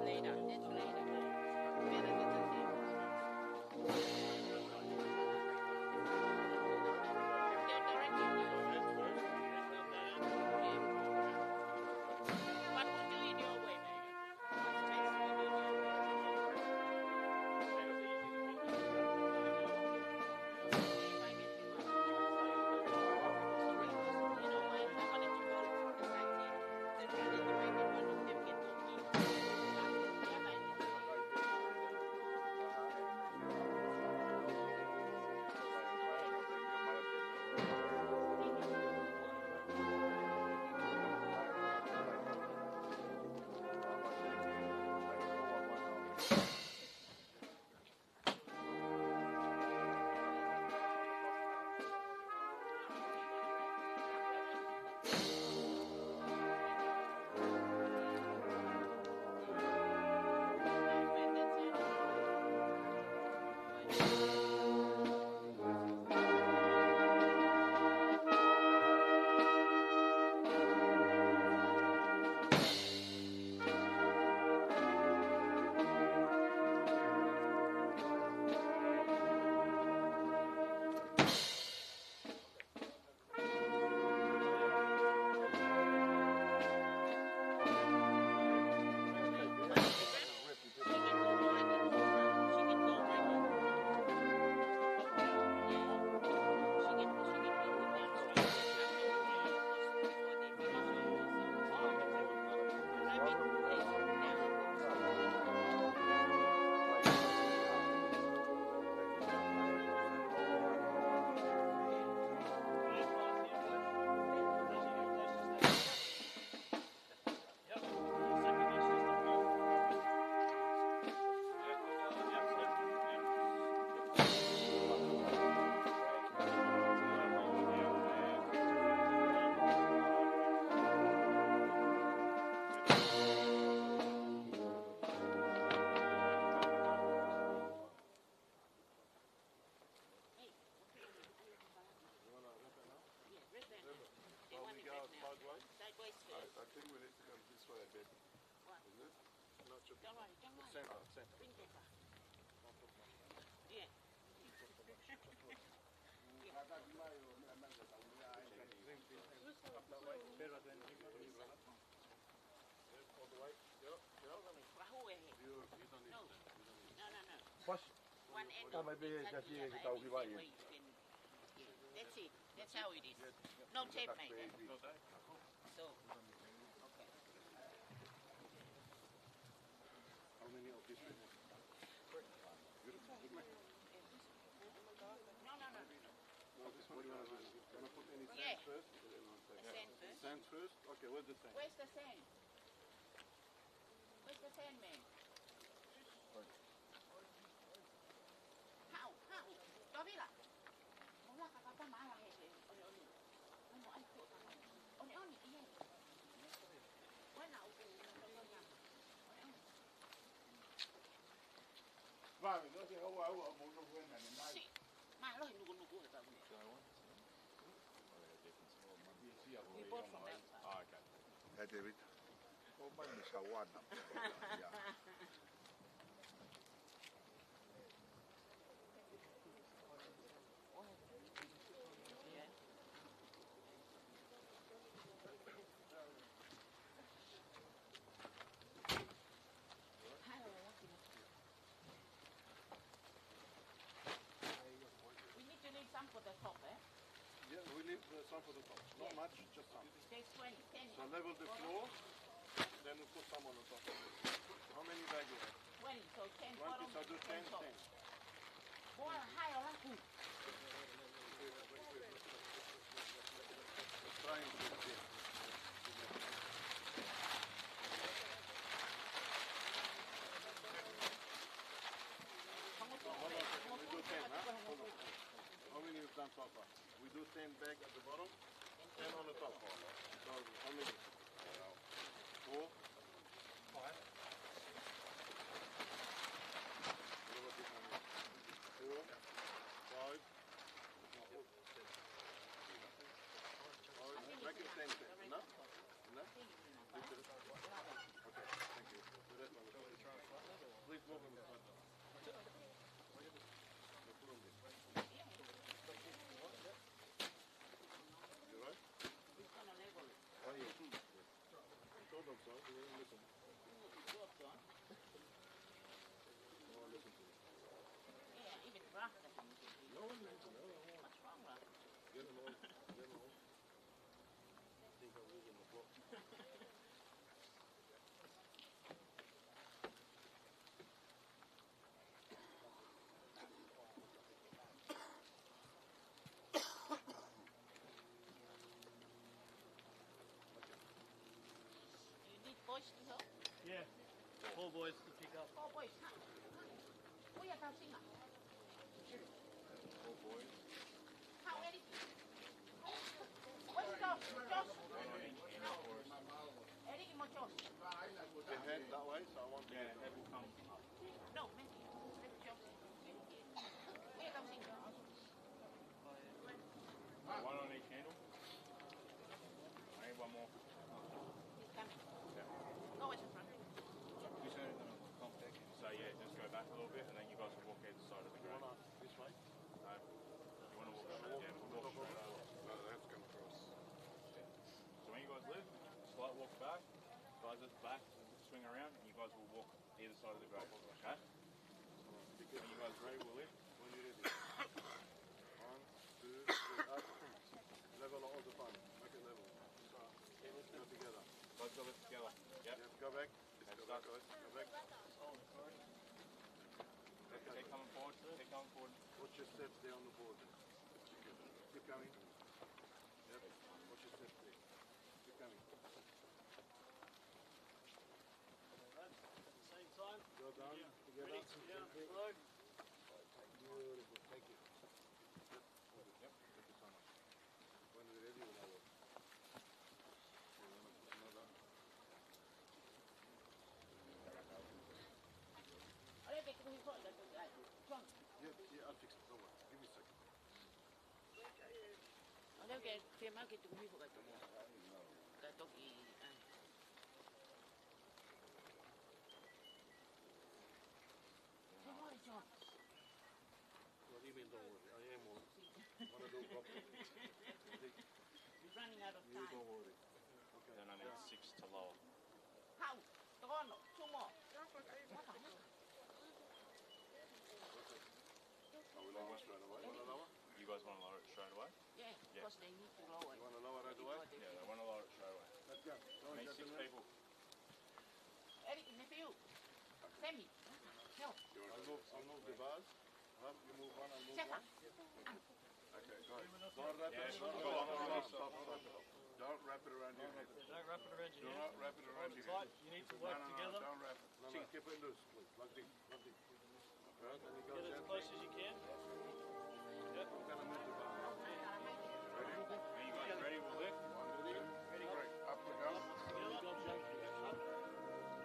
Later. Don't worry. Center. Bring paper. Yeah. All the way. No. Pas. One end Oh, of maybe it, that's yeah, it, but tao I cái think vậy. that way you can- yeah, that's it. That's how it is. No tape, mate. So, okay. How many of these? No. No, this one. You wanna put any sand Yeah. first? Sand first. Sand first? Okay, where's the sand? Where's the sand? Where's the sand, man? How? Dobila. Mula kakak malah hehe. Oni. Ano ay ko ka. Oni iya. Wala upo na. Vai, no se ho au mo no buena ni mai. Si. Ma lo nugu ka uni. We bought from them. Oh, okay. Ja, David. Oh, mai mi sa wana. Ja. Yeah. We need to leave some for the top, eh? Yeah, we leave some for the top. Not Yeah. much, just some. There's 20, 10. So level the floor, then we put some on the top. How many bags you have? 20, so 10 One bottom, piece, I'll do 10 10, top. 10. Boy, higher lah. Let's try and put it. Hold on a second, we do 10, huh? Hold on. How many you've done so far? We do 10 bags at the bottom, 10 on the top. So how many? 4? 5? 4, 5. Make it 10, 10. Enough? Enough? Okay, thank you. The rest on the top. Please move on the front. You right? He's gonna level it. Oh, yeah. I told them so. They didn't listen. Go up, John. No one listened to me. Yeah, even rough doesn't make it. No one listened. No one. What's wrong, Rough? Get them all. Get them all. I think I'm losing the book. You need boys to help? Yeah. 4 boys to pick up. Oh, boys, huh? Oh, yeah, tao xin à? 4 boys. How many? Where's Josh? Josh? One on each end for us. Eric and Josh. They head that way, so I want to Yeah, get head will come up. No, maybe. Let's Josh. Where tao xin? One on each handle. I need one more. He's coming. Yeah. Go with the front. You said it on the comp deck. So yeah, just go back a little bit and then you guys will walk either side of the You ground. wanna this way? No. You want to walk straight, yeah, we'll walk straight over. No, that's come across. So when you guys leave, slight walk back, guys at the back, swing around, and you guys will walk either side of the grave. Okay? When you guys ready, we'll lift. When you're ready. 1, 2, 3, up. Level all the time. Make it level. So, let's go together. Guys go lift together. Yep. Yes, go back. Okay, Go back, start. guys. Go back. Keep coming forward. Keep coming forward. Watch your steps there on the board. Keep coming. Yep. Watch your steps there. Keep coming. Same time. Go down together. Ready? Yeah. Hello. Beautiful. Thank you. Yep. Thank you so much. When we're ready, we'll have it. Another. Ở đây cái gọi là John. Yeah, I'll fix it. Don't worry. Give me a second. Ở đây cái mà cái tụi huy của cái tụi to do properly. He's running out of You time. don't worry. Then I need 6 to lower. How? Tono, two more. Are we lower straight away? You want to lower? You guys want to lower it straight away? Yeah, because they need to lower You it. want to lower right away? Yeah, they want to lower it straight away. Let's go. I need 6 people. Eric, nephew. Sammy. No. I'll move the bars. You move one, I'll move Stefan. one. Okay, go ahead. Don't wrap Yeah, it. go on, Don't go on. stop. Don't wrap it around your head. Don't wrap it around Do your not head. wrap it around your Tight. head. You need to work together. Don't wrap it. No, keep it loose, please. Like this. Like this. Right, then you go Get as gently. close as you can. Yep. I'm gonna move the bar. Ready? Are you guys ready? We'll lift. 1, 2, 3. Great. Up we go. Together. Up.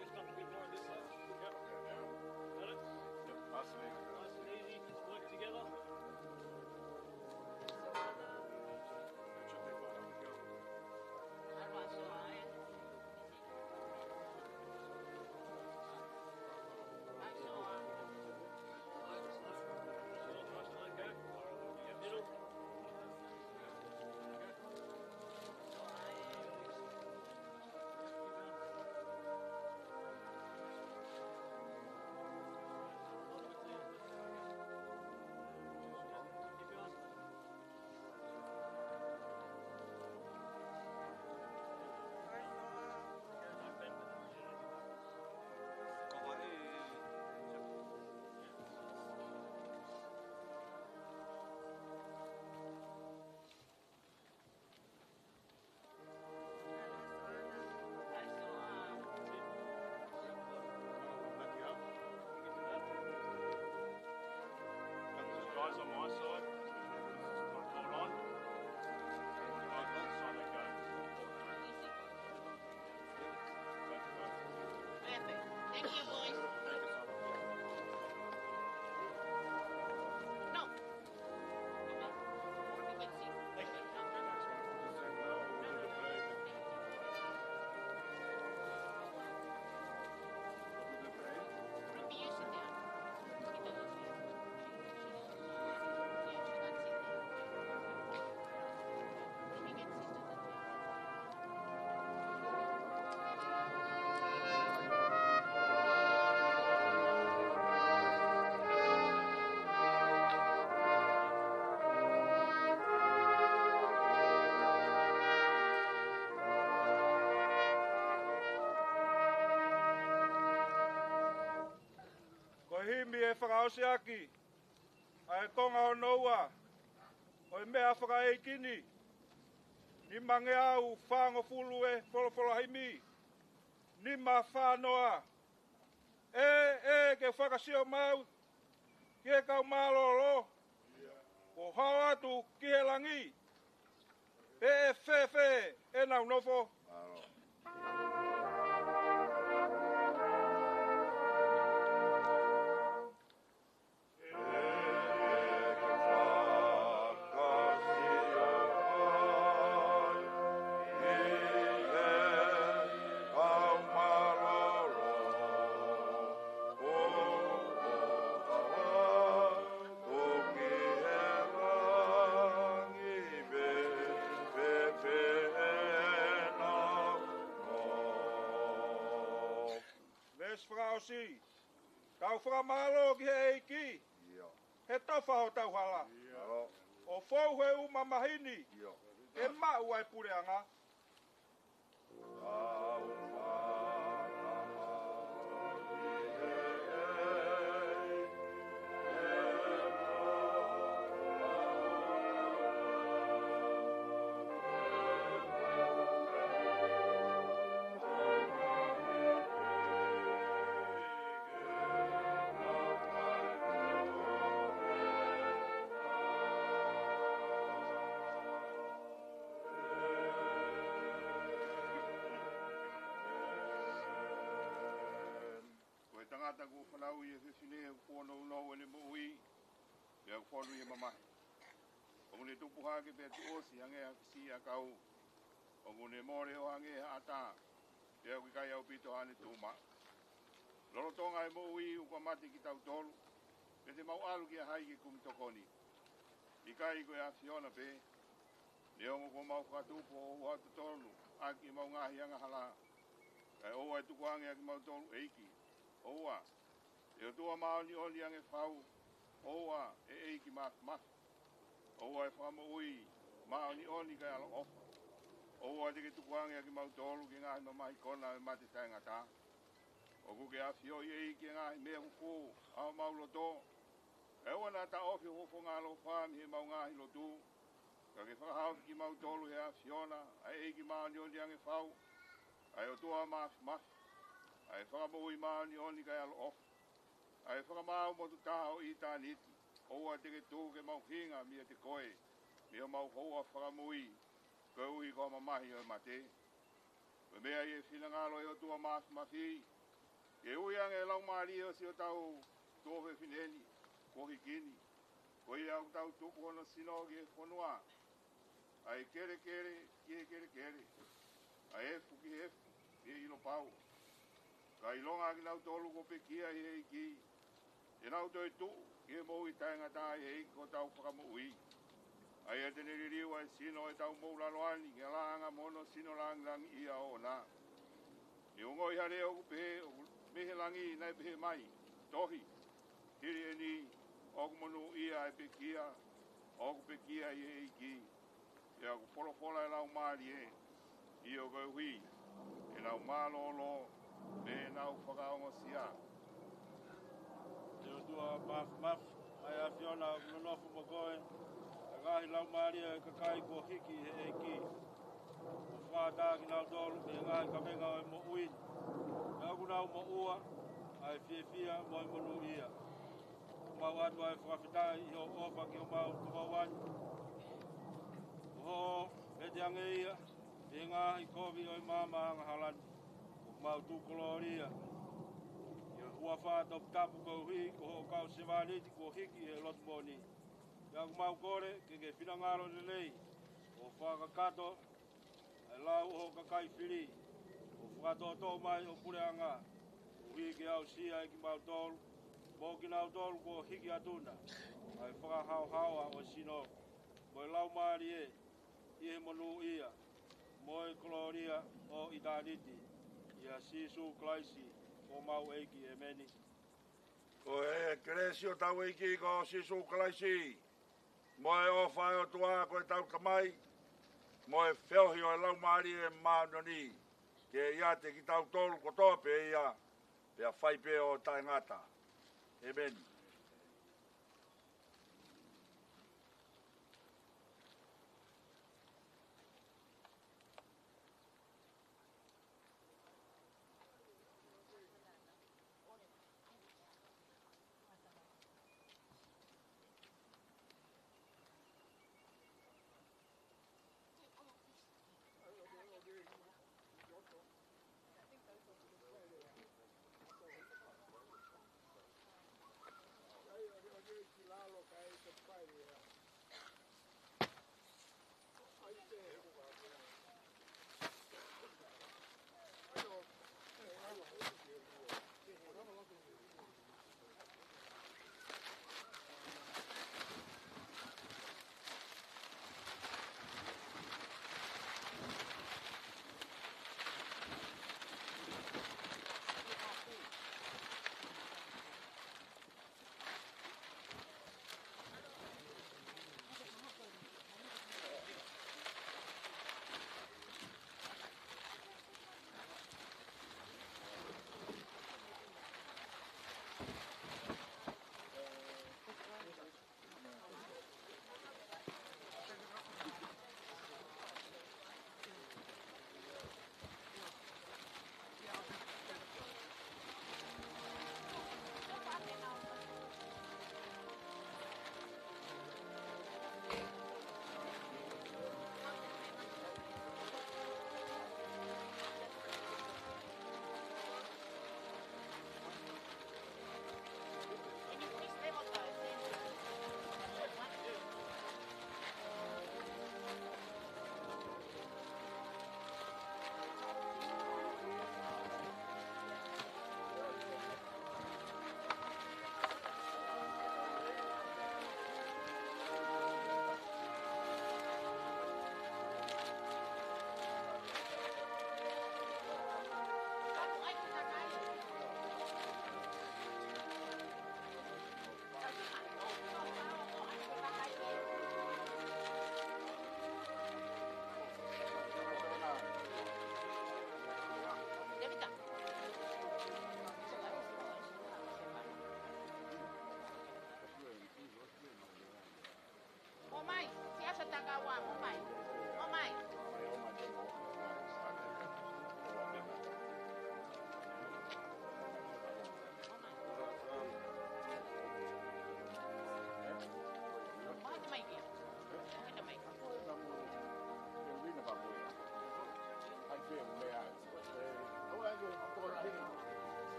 Just got a bit more on this side. Yep. Got it? Yep, pass it in. Nice and easy. Just work together. That should be fine. Up we go. Nice and let go. Middle. Keep going. Let me up. Guys on my side, hold on. Guys on the side, let go. Thank you, boys. No. You can see. Ruby, you sit down. Ruby can sit to the table. Ko himi e whakaose aki. Ai konga o noua. O e mea whakaeikini. Ni mange au whango fulu e wholowholo haimi. Ni ma whanoa. Ke whakasio mau. Ke kau malolo. Ko hau atu ki he langi. Pe e whewhe e nau nofo. Whakaosi. Kau whakamalo ki he eiki. He towha o tau hala. O fau he umamahini. E mau ai pureanga. Koe tangata ko whanau i e whiwhine e kōnou nou e le mui. E au whanu i e mamahi. O ngune tupu hake pe tu osi hange a kisi a kau. O ngune more o hange a ata. E au kai au pito hane tūma. Loro tonga e mui u kwa mati ki tau tolu. E te mau alu ki a hai ki kumitokoni. I kai koe a Fiona pe. Le ongo ko mau whakatupo o hua tu tonu. Aki mau ngahi anga hala. Kai oa e tuku ange aki mau tonu eiki. Oa. E o tua mao ni oli ange whau. Oa e eiki mafi mafi. Oa e whama ui. Mao ni oli kai alo ofa. Oa te ke tuku ange aki mau tonu ki ngahi mamahi kona e mate tai ngata. O kuke a fio i eiki ngahi mea kuku. Ao mau loto. E oa na ta ofi hofo ngā lo whami he mau ngahi lotu. Ka ke whakahau ki mau tolu he a Fiona. Ai eiki mao ni oli ange whau. Ai o tua mafi mafi. Ai whakamui mao ni oli kai alo ofa. Ai whakamau mo tu taha o i tāniti. Oua te ke tū ke mau hinga mia te koe. Mia mau hoa whakamui. Ka ui ko mamahi o mate. Me mea i e whina ngalo e o tua mafi mafi. E ui ange lau maari o si o tau tōwhe whineni. Kohi kini. Ko i au tau tuku hono sino ki e whanua. Ai kere kere, ki e kere kere. Ai efu ki efu, ki e ilo pau. Ka ilonga ki nau tolu ko pe kia i e ki. E nau toi tu, ki e mou i tainga tā i e ko tau whakamo ui. Ai e tene ririu ai sino e tau mou laloani, ki alanga mono sino lang i a o na. Ni ungo i hare o pe, o mehe langi nai pehe mai, tohi. Hiri e ni, oku monu ia e pe kia, oku pe kia i e ki. E aku wholofola e lau maari e, i o koe hui, e nau mālolo, me nau whakaongo sia. Te o tua maf, ai a Fiona nonofu mo koe, a ngahi lau maari e kakai ko hiki he e ki. O whātā ki nau tolu, me ngahi ka menga o e mo uin. E aku nau mo ua, ai fia mo e monu ia. Mau atu ai whakawhitai i o ofa ki o mau tukawani. Ho, e te ange ia, e ngahi kovi o i mama anga halani. O mau tūkoloria. Ia hua whātau tapu kau hui, ko ho kau sewaniti ko hiki e lotu moni. Ia ku mau kore, ke whinangaro le nei. O whakakato, e lau o kakai whiri. O whakatoto mai o pureanga. O hui ki au sia e ki mau tolu. Mo ki nau tolu ko hiki atuna. Ai whakahau o sino. Mo lau maari e. Ie monu ia, moe koloria o itaniti, ia sisu klaisi o mau eiki e meni. Ko e kresi o tau eiki ko sisu klaisi, moe o whae o tua ko e tau tamai, moe wheohi o e lau maari e maanoni, ke ia te ki tau tolu ko tope ia, pea whaipe o tae ngata. E meni.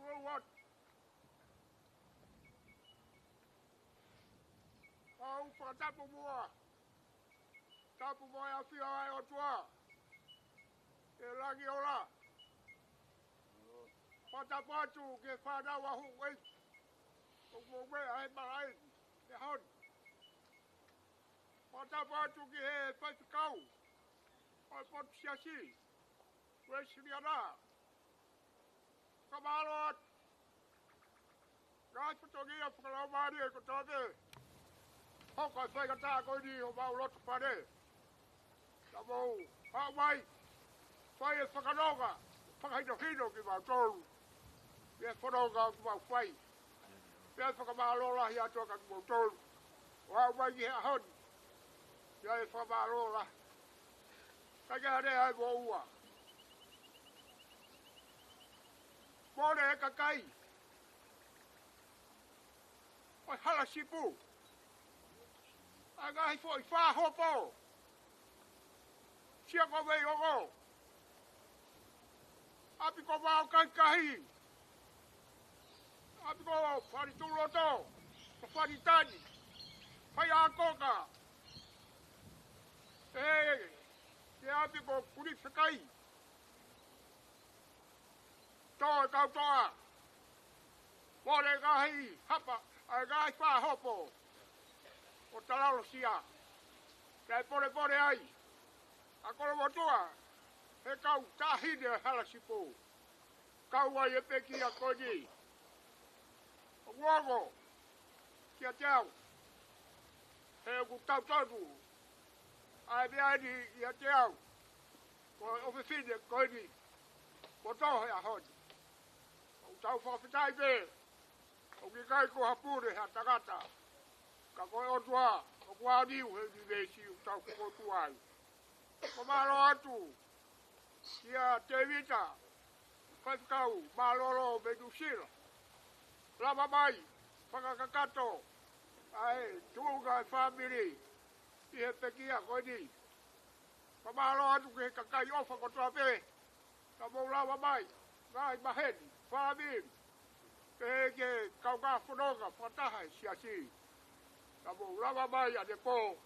what? Oh, for tapu mua. Tapu mua ya fia ai o tua. E lagi ola. Patapu atu ke whada wahu wei. O mwe ai marai. E hon. Patapu atu ke he whaifikau. O pot siasi. Wei siriana. Kamalot. Gai putongi a whakalau maari e kotoke. Hoka whai kata koe ni o mau loto pare. Ta mou, hao mai. Whai e whakanoga. Whakahino hino ki mau tolu. Ia whanoga ki mau whai. Ia whakamalola hi atua ka ki mau tolu. Hao mai ki hea honi. Ia e whakamalola. Kake hane ai mo ua. Mone e kakai. Oi hala sipu. Aga hi foi fa hopo. Sia ko vei ogo. Api ko vau kai. Api ko fari tuloto. Fari tani. Fai a koka. Te api ko kuri sakai. Toi kau toa. Mole gahi hapa. Aga hi fa hopo. O talalo sia. Kai pore ai. Akolo motua. He kau tahine hala sipo. Kau ai e peki a kodi. O wogo. Kia teau. He ku tau tonu. Ai bea ni ia teau. Ko ofifine kodi. Ko tohe a honi. O tau whawhitai be. O ki kai ko hapure ha tagata. Ka koe o tua, o kua niu he ni vesi u tau kuko tuai. Ko malo atu, kia te vita, whaikau, malolo me dusira. Lama mai, whakakakato, ai, tuunga e whamiri, i he pekia koe ni. Ko malo atu ke kakai ofa ko tua pe, ka mou lama mai, ngai maheni, whamiri. Ke kauka whanonga, whataha siasi. Ka mou lama mai a ne pō.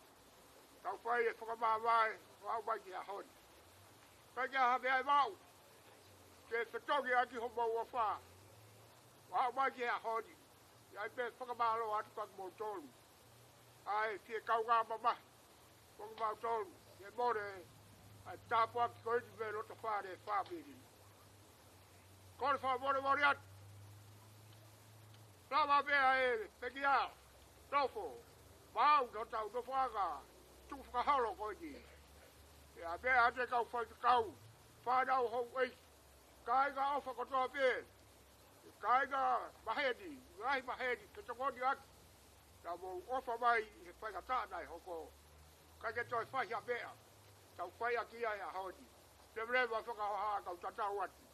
Kau whai e whakamāwai, wau mai ki a honi. Kai kia hawe ai mau. Ke whetongi aki homo ua whā. Wau mai ki a honi. Iai pe whakamālo atu kak mou tōru. Ai, fie kauka mama. Whakamālo tōru. Ke more, ai tāpua ki koe ni me rota whāre whāmiri. Kore whā more atu. Lama mea e peki ao. Tofo. Mau no tau no whanga. Tu whakahalo koe ni. E a mea ate kau whaikau. Whanau hou eis. Kāinga ofa kotoa pē. Kāinga maheni. Ngahi maheni. Ke tokoni aki. Ka mou ofa mai he whaikatānai hoko. Kaike toi whahi a mea. Tau whai a kia e a honi. Te mrewa whakahoha kau tatau ati.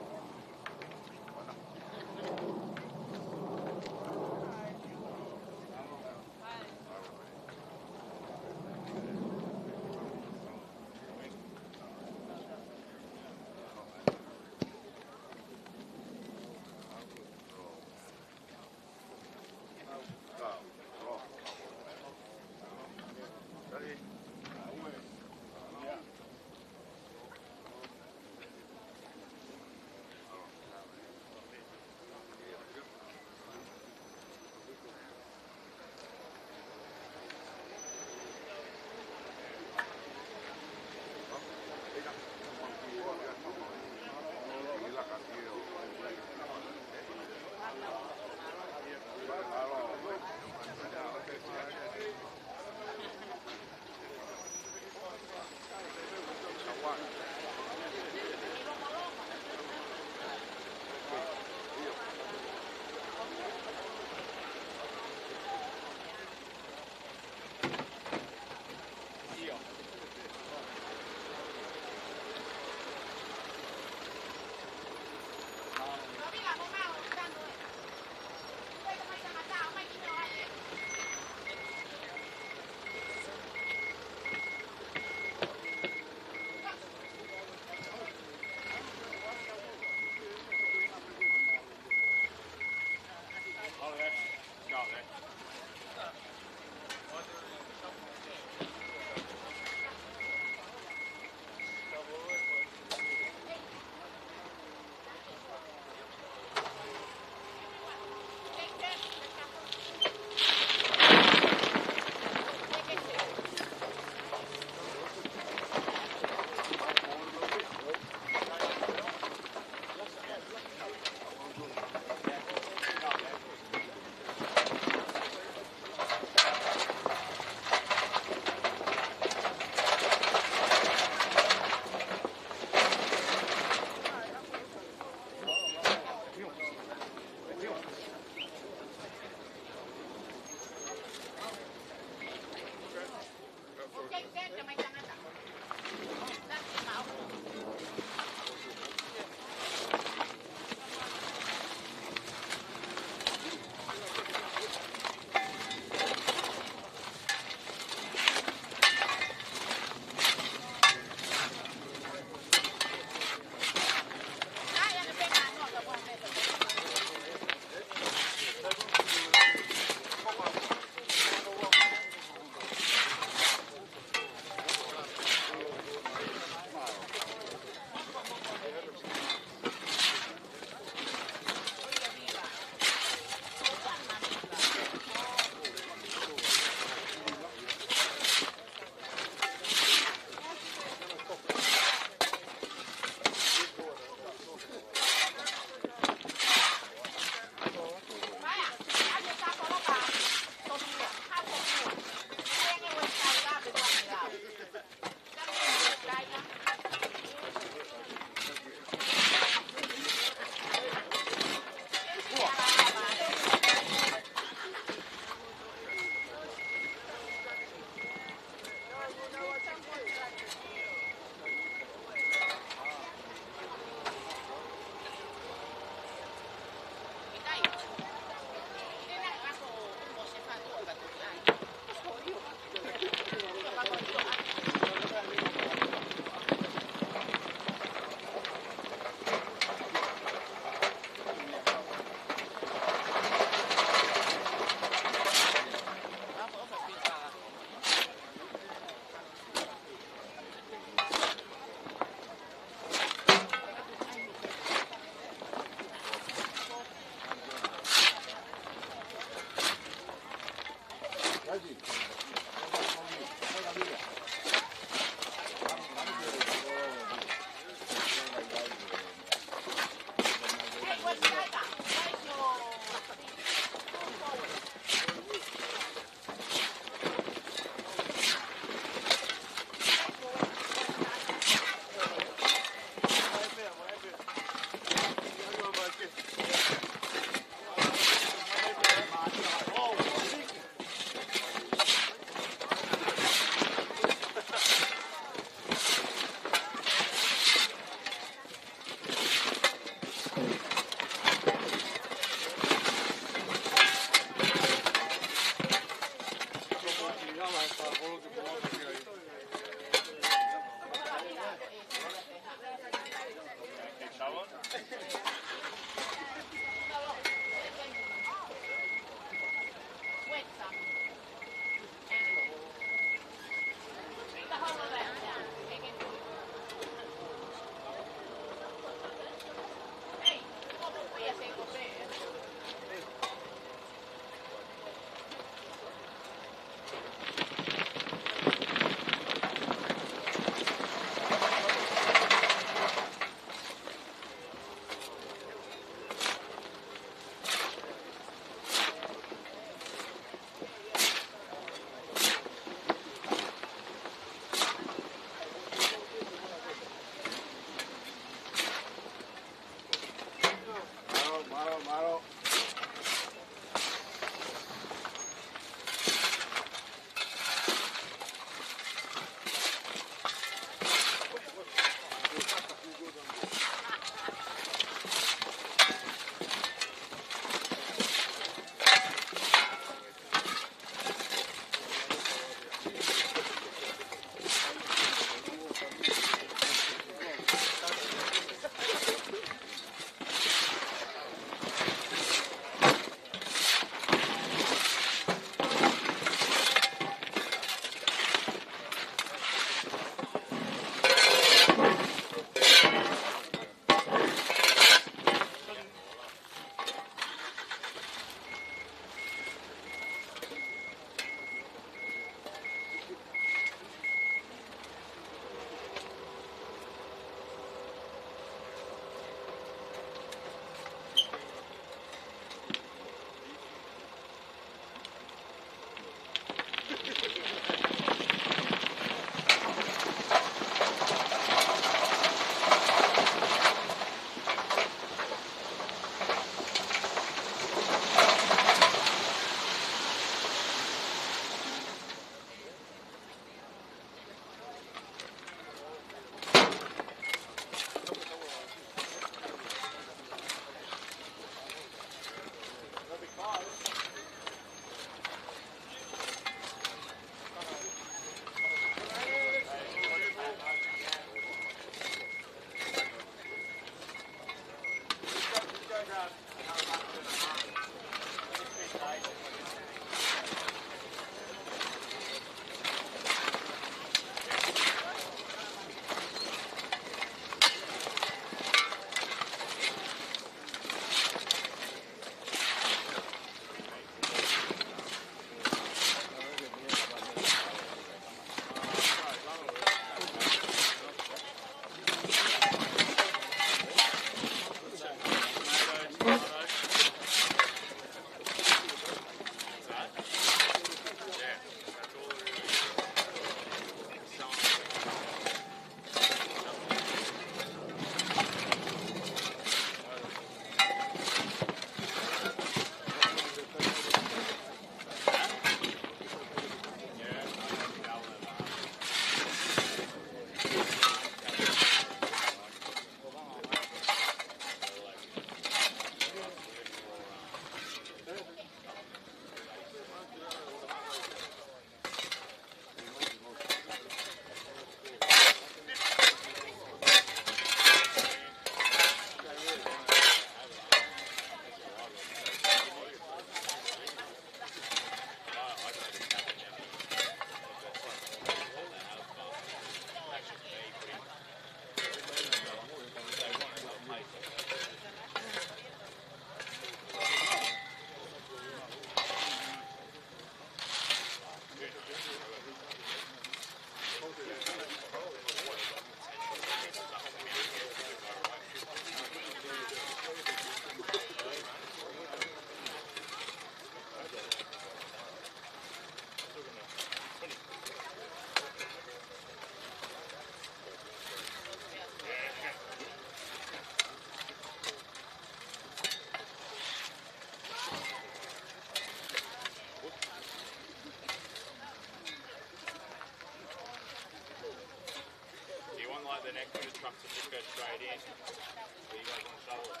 connect to the trucks and just go straight in. Or you guys want to shuttle it?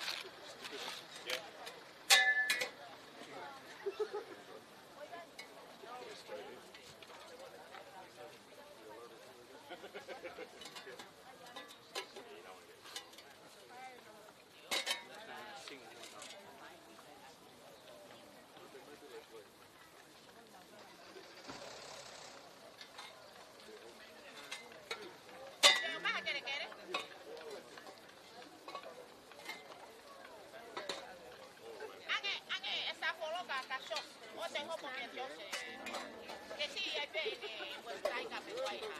Yeah. Vas a querer querer. Ange esa fologa cachorro. O tengo momento que sí hay bene pues traiga me voy a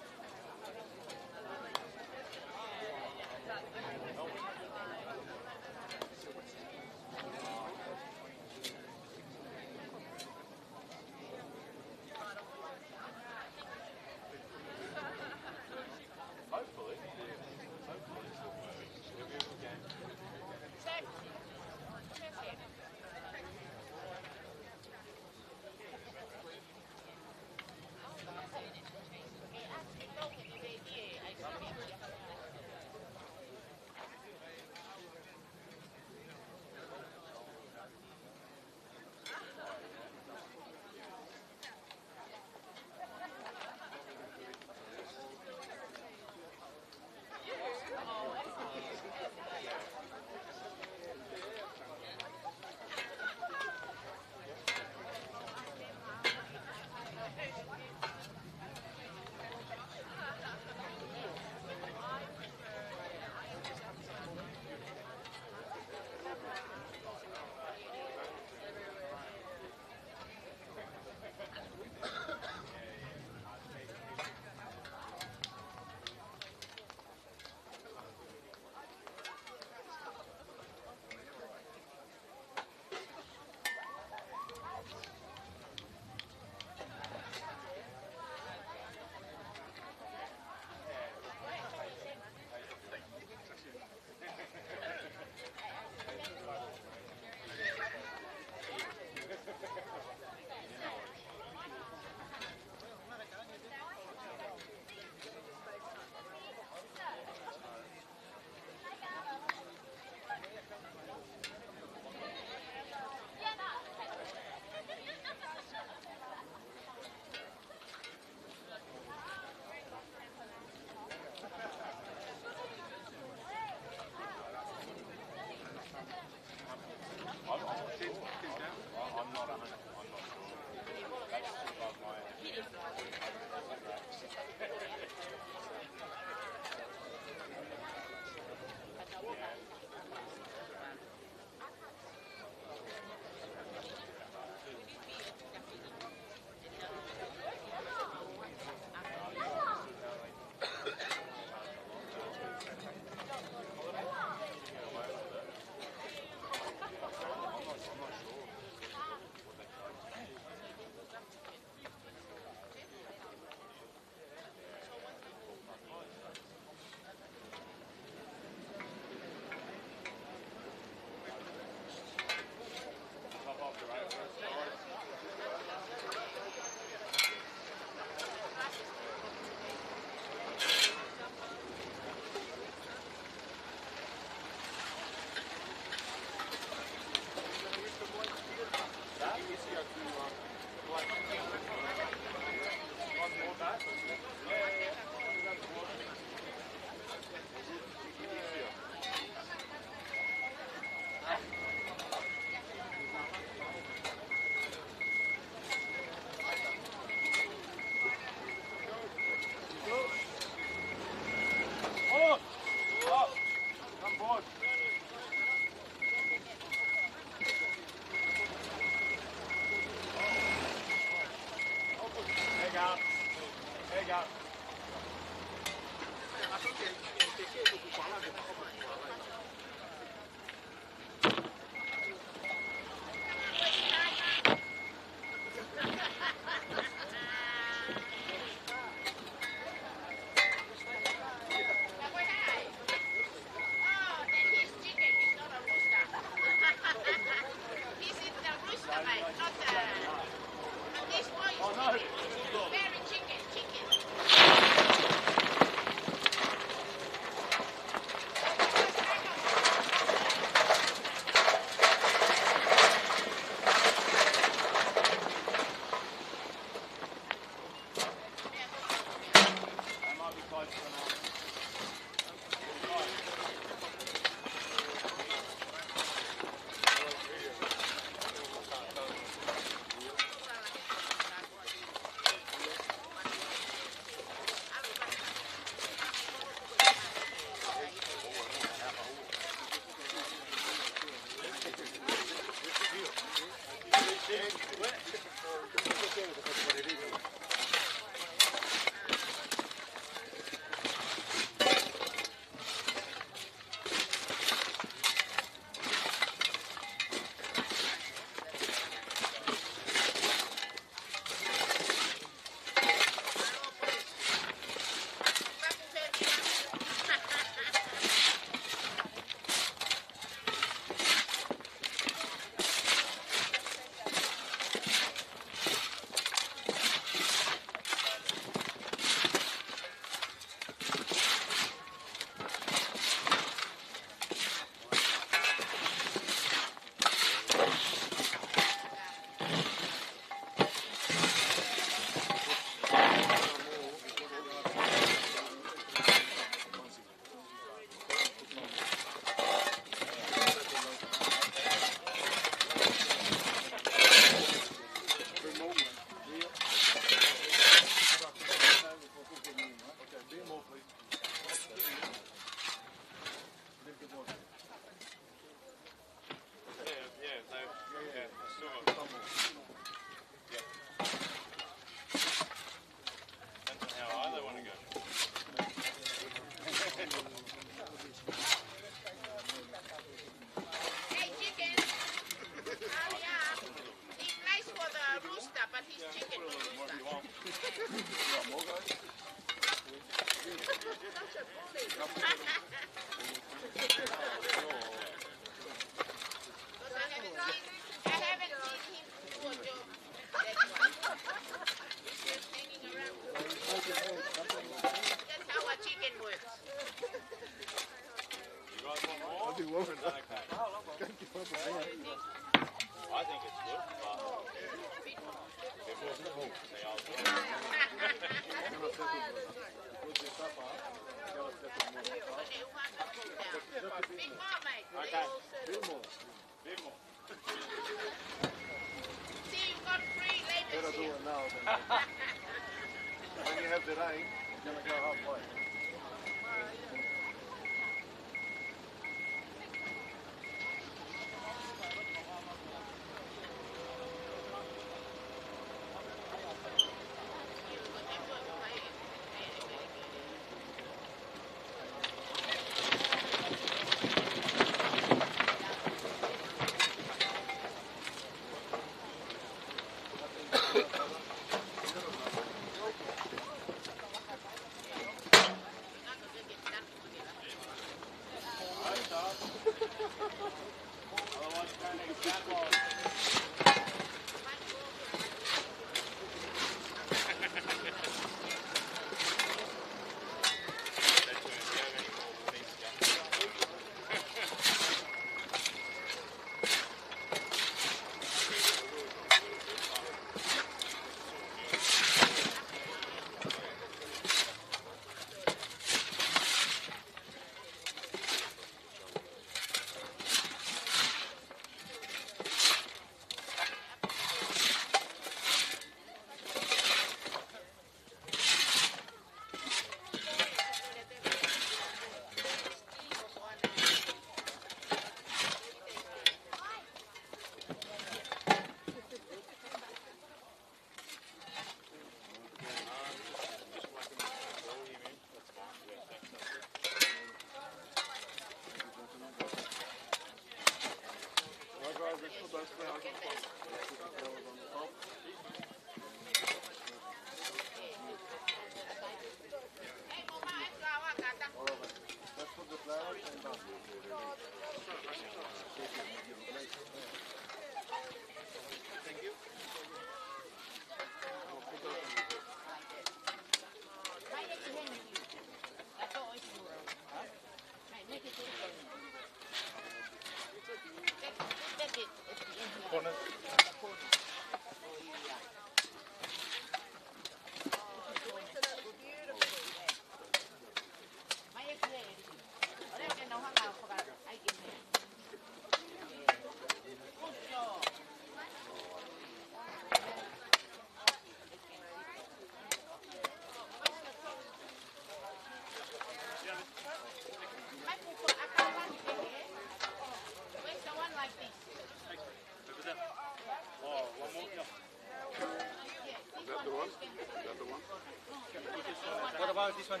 is this one?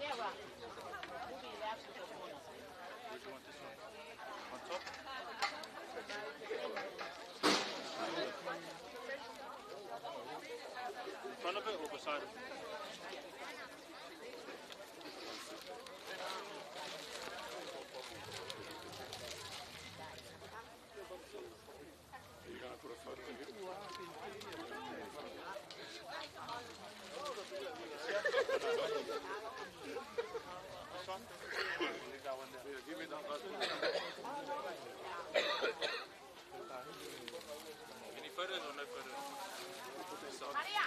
Yeah, right. Ruby is absolutely corner. Where do you want this one? On top? In front of it or beside it? This one? Leave that one there. Yeah, give me that last one. Any photos or no photos? Maria!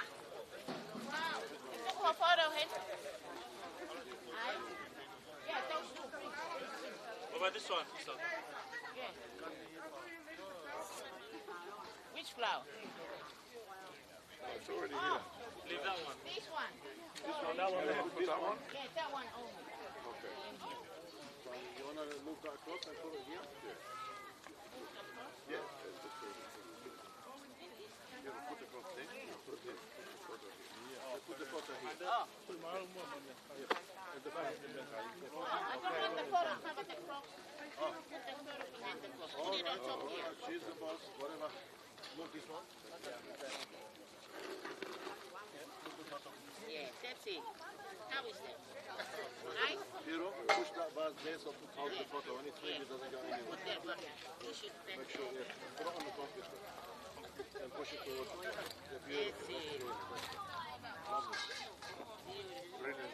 Wow. Took a photo, hey? Yeah, those two. What about this one? This one? Yeah. Which flower? It's already Oh, Leave that one. this one. here. That one there. Put that one. Yeah, that one only. Okay. So you want to move that across and put it here? Yeah. Yeah. Put the cloth there. Put it here. Put the photo here. Oh. At the back. I forgot the photo. How about the cross? Put the photo behind the cross. Put it on top here. She's the boss. Whatever. Move this one. Yeah, that's it. How is that? Nice? Hero, push that bar there so put out the photo. When it's ready, it doesn't go anywhere. Put that back. You should thank Make sure, yeah. Put it on the top this way. And push it towards the beautiful. That's it. Brilliant.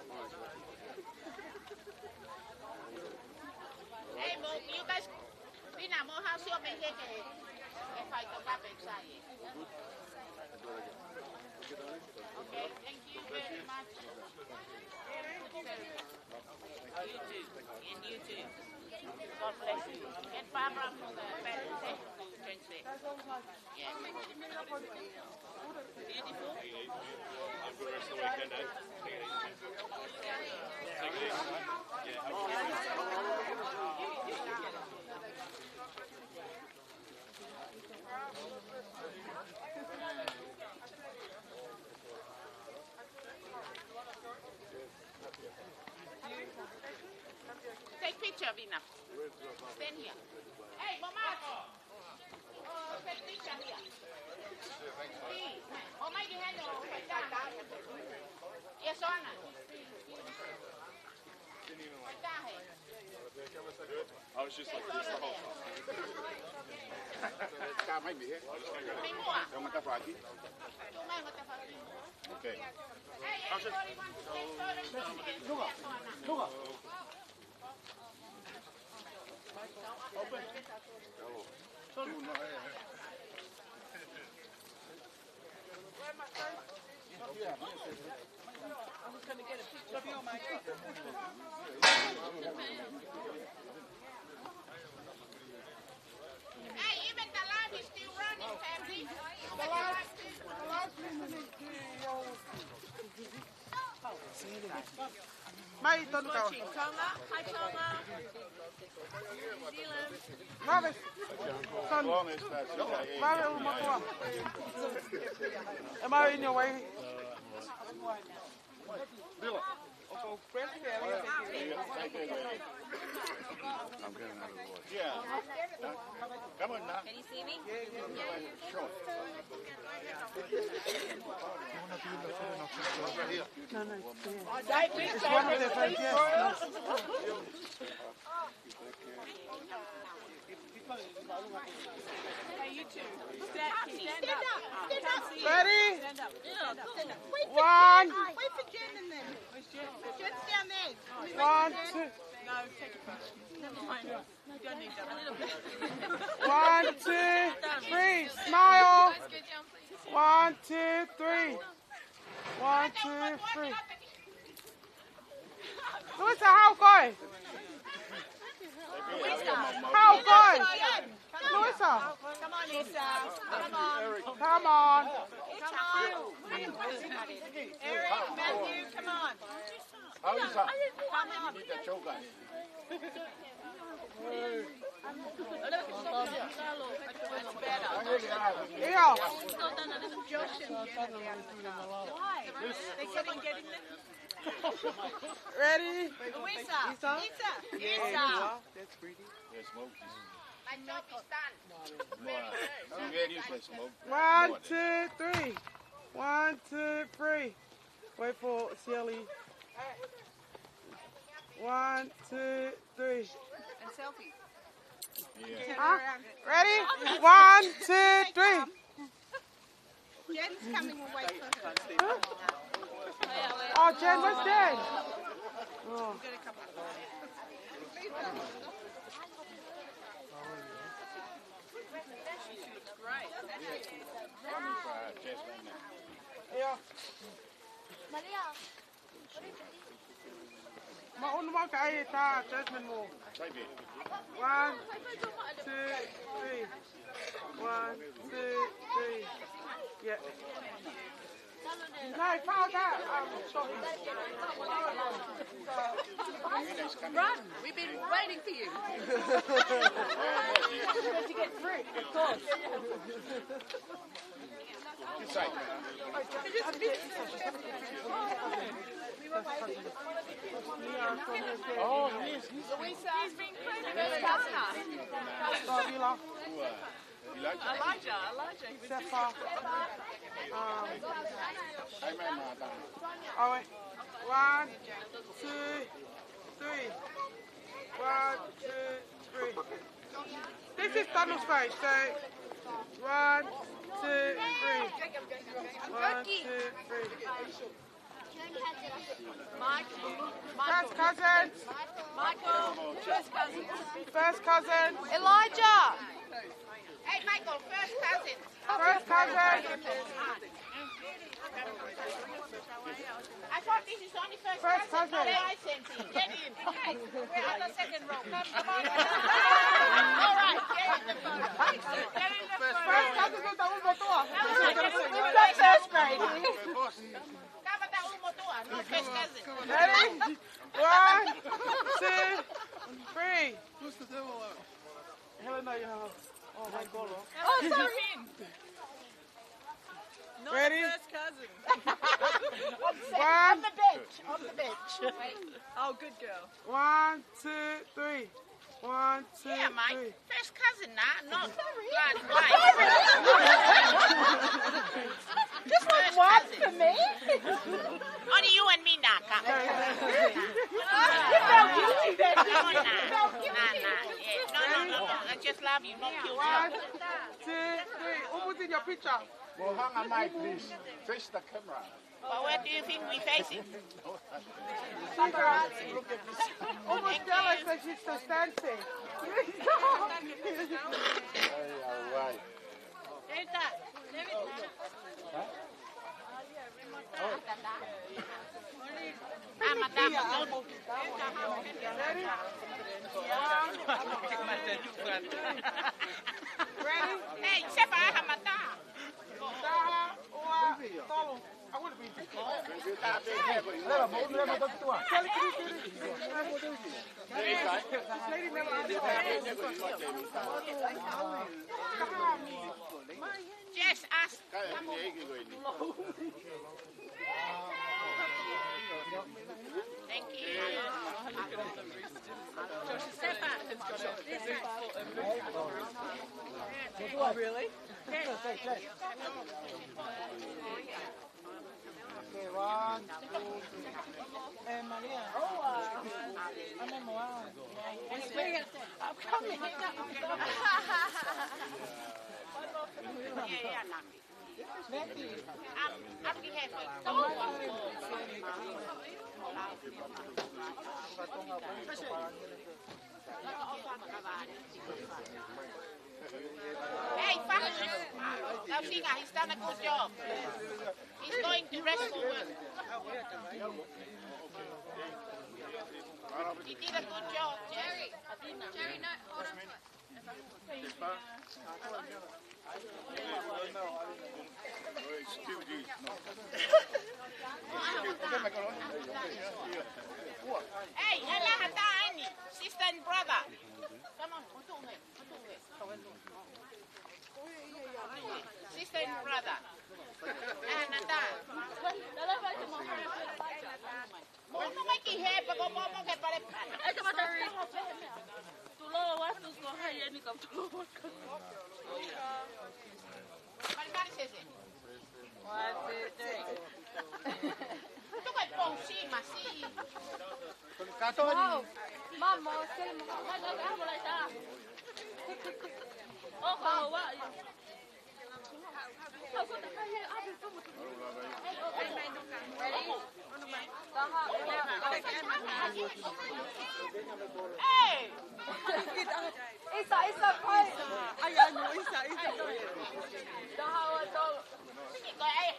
Hey, Mo, you guys, Bina, Mo, how's your behavior? If I come back inside. Okay, thank you very much. You too. And you too. God bless you. Get Barbara for the parents, eh? To translate. Yeah. Beautiful. Have a good rest of the weekend, eh? Take it easy. Yeah, have a good Take picture, Vina. Stand here. Hey, Mama. Take picture here. Please. Mama, you hand over. Yes, Anna. I was just like this the whole time. May more. Okay. Hey, everybody wants to take photos. Yes, Anna. Hey, even the live is still running, family. The live Mai ton kau. watching. Tonga. Hi, Tonga. New Zealand. Mavis. Son. Long as that's okay. Mavis umakwa. Am I in your way? Oh, press there. I'm getting out of the way. Yeah. Come on now. Can you see me? Sure. No, no. It's one of the friends, yes. Hey, you two. Stand up. Stand up. Ready? Stand up. One. Wait for Jen and then. Jen's down there. 1, 2. No, take it first. Never mind. You don't need that. A little bit. 1, 2, 3. Smile. 1, 2, 3. 1, 2, 3. Louisa, how going? How going? Louisa. Come on, Lisa. Come on. Come on. Come on. Eric, Matthew, come on. How is that? Come on. Need a choker. That's better. Here. Still done a little joke. They keep on getting them. Ready? Luisa. Isa? Isa. That's pretty. Yeah, smoke. My job is done. I'm very used to smoke. 1, 2, 3. 1, 2, 3. Wait for Sally. 1, 2, 3. And selfie. Yeah. Huh? Ready? 1, 2, 3. Jen's coming away for her. Oh, Jen, where's Jen? Oh. Get a couple. She looks great. Yeah. Mauna mo kaya ta, Jasmine mo. 1, 2, 3. 1, 2, 3. Yeah. No, follow that. Run! We've been waiting for you. To get free, of course. Oh, yes. Louisa. He's been playing with Elijah. He was Sefa. Oh, wait. 1, 2, 3. 1, 2, 3. This is Donald's face, so 1, 2, 3. 1, 2, 3. First cousins. Michael. First cousin. First cousin. Elijah. Hey, Michael, first cousin. First cousin. I thought this is only first First cousin. cousin. Not licensing. Get in. Okay. We're on the second row. Come on. All right. Get in the photo. Get in the photo. First cousin is the one more. That's first grade. Come at that tua, not first cousin. Ready? 1, 2, 3. Who's the devil? Helena, oh my God. Oh, sorry. Not Ready? the first cousin. 1, On the bench. Oh, good girl. 1, 2, 3. 1, 2, Yeah, Mike. 3. First cousin now, not blood wife. Just like one for me. Only you and me now, come. You felt guilty then. Come on now. No. I just love you, not kill 1, you. 2, 3. Who's in your picture? Well, hang on, Mike, please. Face the camera. But where do you think we're facing? Almost jealous that she's still dancing. Ready? Hey, Sefa Hamata. Daha, Oa, Tolo. I would have been Just ask. Thank you. Oh, really? Okay, 1, 2, 3. And Maria. I'm in Moana. I'm coming. I'm behaving. Hey, Fahim. Laushinga, he's done a good job. He's going to wrestle well. He did a good job, Jerry. Jerry, no, hold on. Hey, Ella Hatani, sister and brother. Come on, Sister and brother. Nata. Kung may kihe, pag-opo kay pare-pare. Ay, kamatari. Tulo, wastu ko haya ni kapto. Pare-pare sese. 1, 2, 3. Ito kay Pong si, Masi. Wow. Mama, sila mo. Ay, wala ita. Oh, kawa. Ako na kaya, abi pa mo. Ready? Hey! Isa, koy. Ayan mo, isa. Dahawa to. Sige, kaya ay.